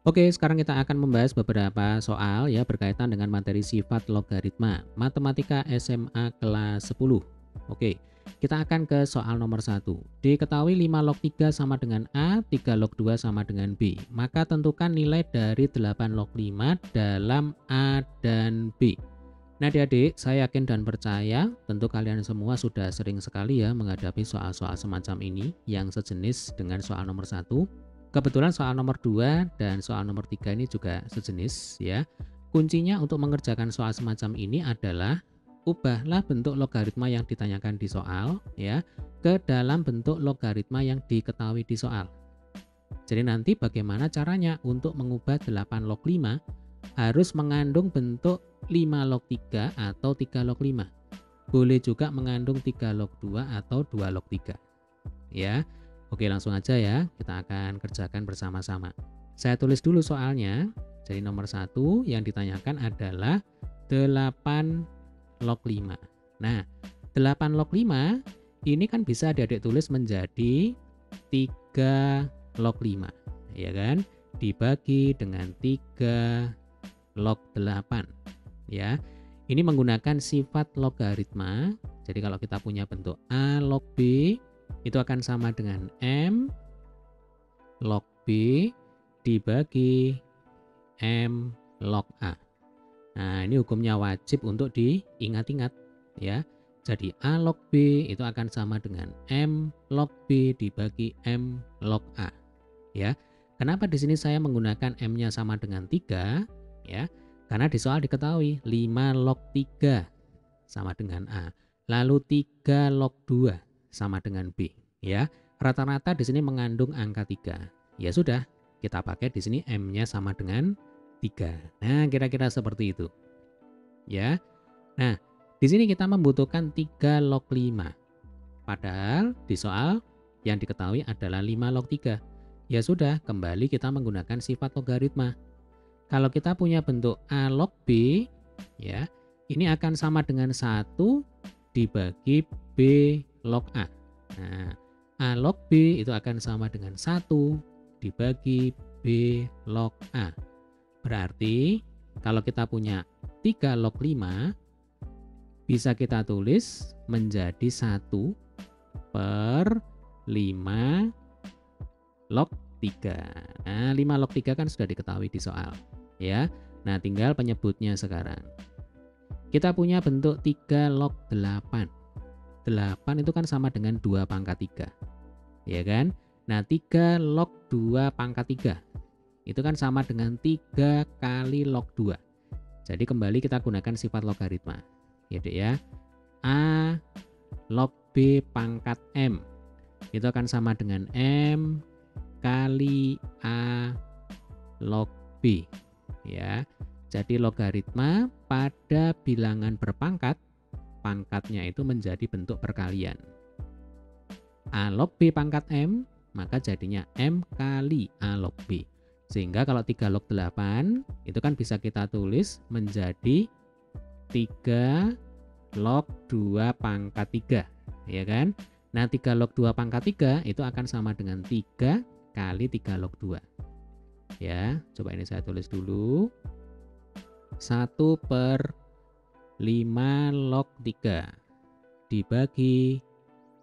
Oke, sekarang kita akan membahas beberapa soal ya berkaitan dengan materi sifat logaritma, Matematika SMA kelas 10. Oke, kita akan ke soal nomor 1. Diketahui 5 log 3 sama dengan A, 3 log 2 sama dengan B. Maka tentukan nilai dari 8 log 5 dalam A dan B. Nah, adik-adik, saya yakin dan percaya tentu kalian semua sudah sering sekali ya menghadapi soal-soal semacam ini yang sejenis dengan soal nomor 1. Kebetulan soal nomor 2 dan soal nomor 3 ini juga sejenis ya. Kuncinya untuk mengerjakan soal semacam ini adalah ubahlah bentuk logaritma yang ditanyakan di soal ya ke dalam bentuk logaritma yang diketahui di soal. Jadi nanti bagaimana caranya untuk mengubah 8 log 5 harus mengandung bentuk 5 log 3 atau 3 log 5. Boleh juga mengandung 3 log 2 atau 2 log 3. Ya. Oke, langsung aja ya. Kita akan kerjakan bersama-sama. Saya tulis dulu soalnya. Jadi nomor 1 yang ditanyakan adalah 8 log 5. Nah, 8 log 5 ini kan bisa adik-adik tulis menjadi 3 log 5. Ya kan? Dibagi dengan 3 log 8 ya. Ini menggunakan sifat logaritma. Jadi kalau kita punya bentuk A log B itu akan sama dengan M log B dibagi M log A. Nah, ini hukumnya wajib untuk diingat-ingat ya. Jadi A log B itu akan sama dengan M log B dibagi M log A ya. Kenapa di sini saya menggunakan M-nya sama dengan 3 ya? Karena di soal diketahui 5 log 3 sama dengan A. Lalu 3 log 2 sama dengan B ya. Rata-rata di sini mengandung angka 3. Ya sudah, kita pakai di sini M-nya sama dengan 3. Nah, kira-kira seperti itu. Ya. Nah, di sini kita membutuhkan 3 log 5. Padahal di soal yang diketahui adalah 5 log 3. Ya sudah, kembali kita menggunakan sifat logaritma. Kalau kita punya bentuk A log B, ya, ini akan sama dengan 1 dibagi B log A. Nah, A log B itu akan sama dengan 1 dibagi B log A. Berarti kalau kita punya 3 log 5, bisa kita tulis menjadi 1 per 5 log 3. Nah, 5 log 3 kan sudah diketahui di soal. Ya. Nah, tinggal penyebutnya sekarang. Kita punya bentuk 3 log 8. 8 itu kan sama dengan 2 pangkat 3. Ya kan? Nah, 3 log 2 pangkat 3. Itu kan sama dengan 3 kali log 2. Jadi kembali kita gunakan sifat logaritma. Ya, Dek ya. A log B pangkat M. Itu akan sama dengan M kali A log B ya. Jadi logaritma pada bilangan berpangkat, pangkatnya itu menjadi bentuk perkalian. A log B pangkat M, maka jadinya M kali A log B. Sehingga kalau 3 log 8 itu kan bisa kita tulis menjadi 3 log 2 pangkat 3, ya kan? Nah, 3 log 2 pangkat 3 itu akan sama dengan 3 kali 3 log 2. Ya, coba ini saya tulis dulu. 1 per 5 log 3 dibagi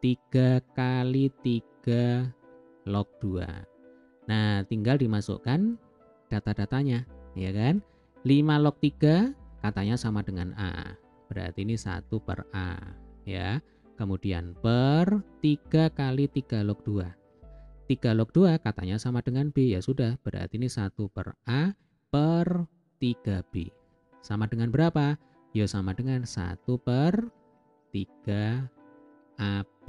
3 kali 3 log 2. Nah, tinggal dimasukkan data-datanya, ya kan? 5 log 3 katanya sama dengan A. Berarti ini 1 per A, ya. Kemudian per 3 kali 3 log 2. 3 log 2 katanya sama dengan B. Ya sudah, berarti ini 1 per A per 3B. Sama dengan berapa? Ya sama dengan 1 per 3AB.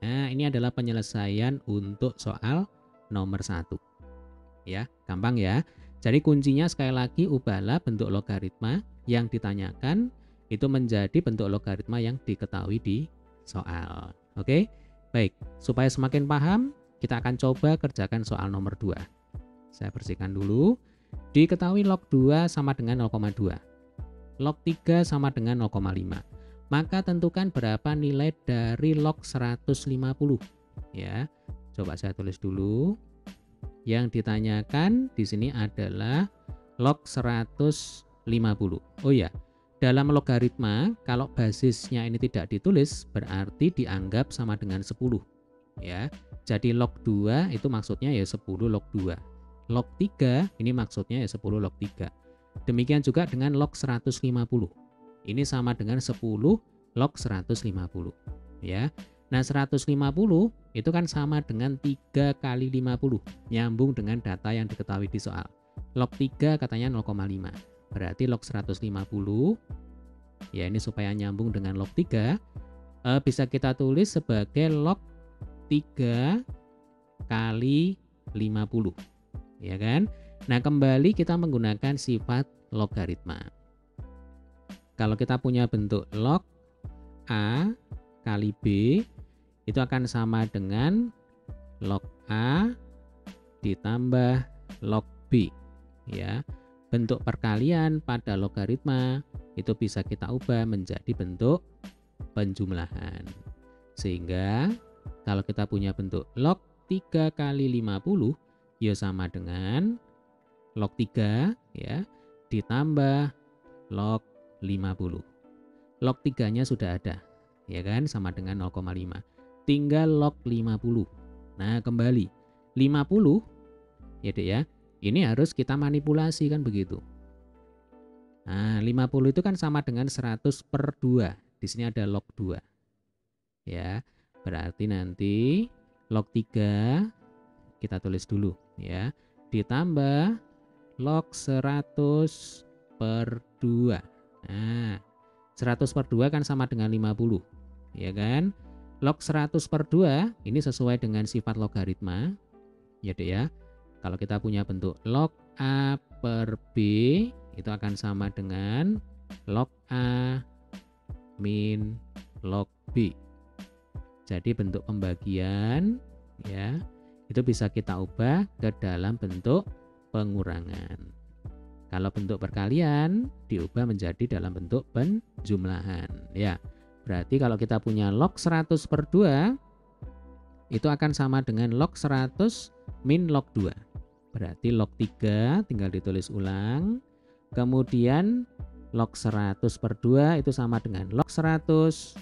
Nah, ini adalah penyelesaian untuk soal nomor 1. Ya, gampang ya. Jadi kuncinya sekali lagi ubahlah bentuk logaritma yang ditanyakan itu menjadi bentuk logaritma yang diketahui di soal. Oke? Baik, supaya semakin paham, kita akan coba kerjakan soal nomor 2. Saya bersihkan dulu. Diketahui log 2 sama dengan 0,2. Log 3 sama dengan 0,5. Maka tentukan berapa nilai dari log 150. Ya. Coba saya tulis dulu. Yang ditanyakan di sini adalah log 150. Oh ya, dalam logaritma kalau basisnya ini tidak ditulis berarti dianggap sama dengan 10 ya. Jadi log 2 itu maksudnya ya 10 log 2. Log 3 ini maksudnya ya 10 log 3. Demikian juga dengan log 150. Ini sama dengan 10 log 150 ya. Nah 150 itu kan sama dengan 3 kali 50, nyambung dengan data yang diketahui di soal. Log 3 katanya 0,5, berarti log 150 ya, ini supaya nyambung dengan log 3 bisa kita tulis sebagai log 3 kali 50 ya kan. Nah kembali kita menggunakan sifat logaritma. Kalau kita punya bentuk log A kali B itu akan sama dengan log A ditambah log B ya. Bentuk perkalian pada logaritma itu bisa kita ubah menjadi bentuk penjumlahan. Sehingga kalau kita punya bentuk log 3 kali 50 ya sama dengan log 3 ya ditambah log 50. Log 3-nya sudah ada ya kan, sama dengan 0,5. Tinggal log 50. Nah kembali 50 ya Dek ya, ini harus kita manipulasi kan begitu. Nah 50 itu kan sama dengan 100 per 2. Di sini ada log 2 ya. Berarti nanti log 3 kita tulis dulu ya, ditambah log 100 per 2. Nah 100 per 2 kan sama dengan 50 ya kan. Log 100 per 2 ini sesuai dengan sifat logaritma ya Dek ya. Kalau kita punya bentuk log A per B itu akan sama dengan log A min log B. Jadi bentuk pembagian ya itu bisa kita ubah ke dalam bentuk pengurangan. Kalau bentuk perkalian diubah menjadi dalam bentuk penjumlahan ya. Berarti kalau kita punya log 100 per 2 itu akan sama dengan log 100 min log 2. Berarti log 3 tinggal ditulis ulang. Kemudian log 100 per 2 itu sama dengan log 100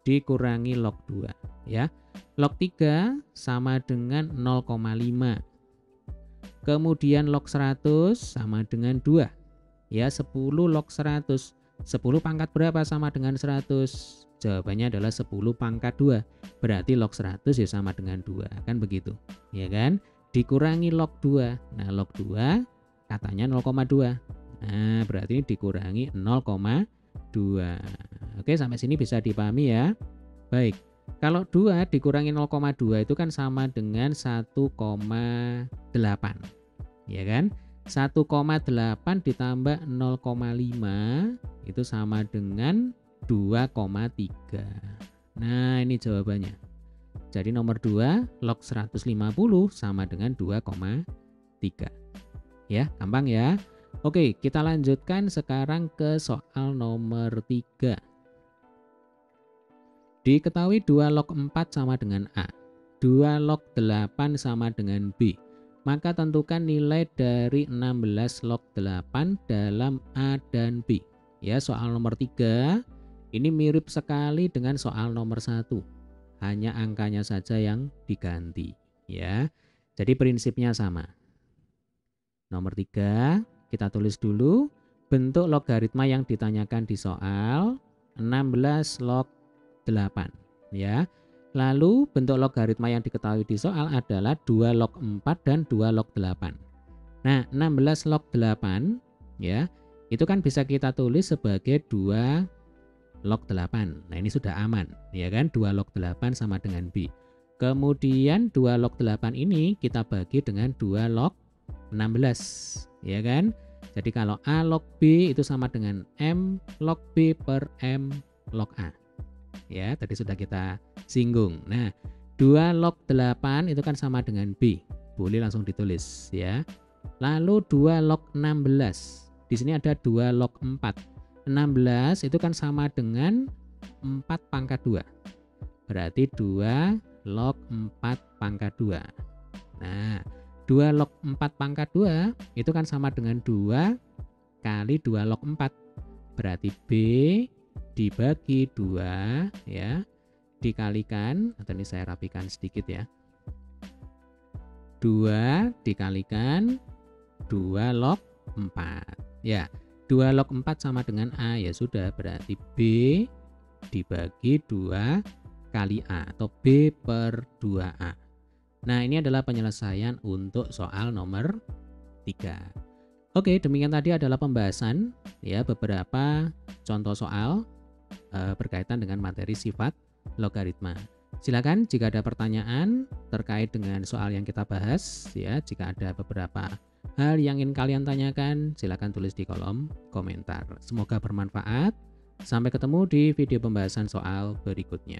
dikurangi log 2 ya. Log 3 sama dengan 0,5. Kemudian log 100 sama dengan 2 ya, 10 log 100. 10 pangkat berapa sama dengan 100? Jawabannya adalah 10 pangkat 2. Berarti log 100 ya sama dengan 2. Kan begitu. Ya kan? Dikurangi log 2. Nah, log 2 katanya 0,2. Nah, berarti ini dikurangi 0,2. Oke, sampai sini bisa dipahami ya. Baik. Kalau 2 dikurangi 0,2 itu kan sama dengan 1,8. Ya kan? 1,8 ditambah 0,5 itu sama dengan 2,3. Nah, ini jawabannya. Jadi nomor 2 log 150 sama dengan 2,3. Ya, gampang ya. Oke, kita lanjutkan sekarang ke soal nomor 3. Diketahui 2 log 4 sama dengan A, 2 log 8 sama dengan B. Maka tentukan nilai dari 16 log 8 dalam A dan B. Ya, soal nomor 3 ini mirip sekali dengan soal nomor 1. Hanya angkanya saja yang diganti, ya. Jadi prinsipnya sama. Nomor 3 kita tulis dulu bentuk logaritma yang ditanyakan di soal 16 log 8, ya. Lalu bentuk logaritma yang diketahui di soal adalah 2 log 4 dan 2 log 8. Nah, 16 log 8 ya, itu kan bisa kita tulis sebagai 2 log 8. Nah, ini sudah aman, ya kan? 2 log 8 sama dengan B. Kemudian 2 log 8 ini kita bagi dengan 2 log 16, ya kan? Jadi kalau A log B itu sama dengan M log B per M log A. Ya, tadi sudah kita singgung. Nah, 2 log 8 itu kan sama dengan B. Boleh langsung ditulis ya. Lalu 2 log 16. Di sini ada 2 log 4. 16 itu kan sama dengan 4 pangkat 2. Berarti 2 log 4 pangkat 2. Nah, 2 log 4 pangkat 2 itu kan sama dengan 2 kali 2 log 4. Berarti B dibagi 2 ya, dikalikan, atau ini saya rapikan sedikit ya. 2 dikalikan 2 log 4. Ya, 2 log 4 sama dengan A, ya sudah, berarti B dibagi 2 kali A atau B per 2A. Nah, ini adalah penyelesaian untuk soal nomor 3. Oke, demikian tadi adalah pembahasan ya beberapa contoh soal berkaitan dengan materi sifat logaritma. Silakan jika ada pertanyaan terkait dengan soal yang kita bahas ya, jika ada beberapa hal yang ingin kalian tanyakan, silakan tulis di kolom komentar. Semoga bermanfaat. Sampai ketemu di video pembahasan soal berikutnya.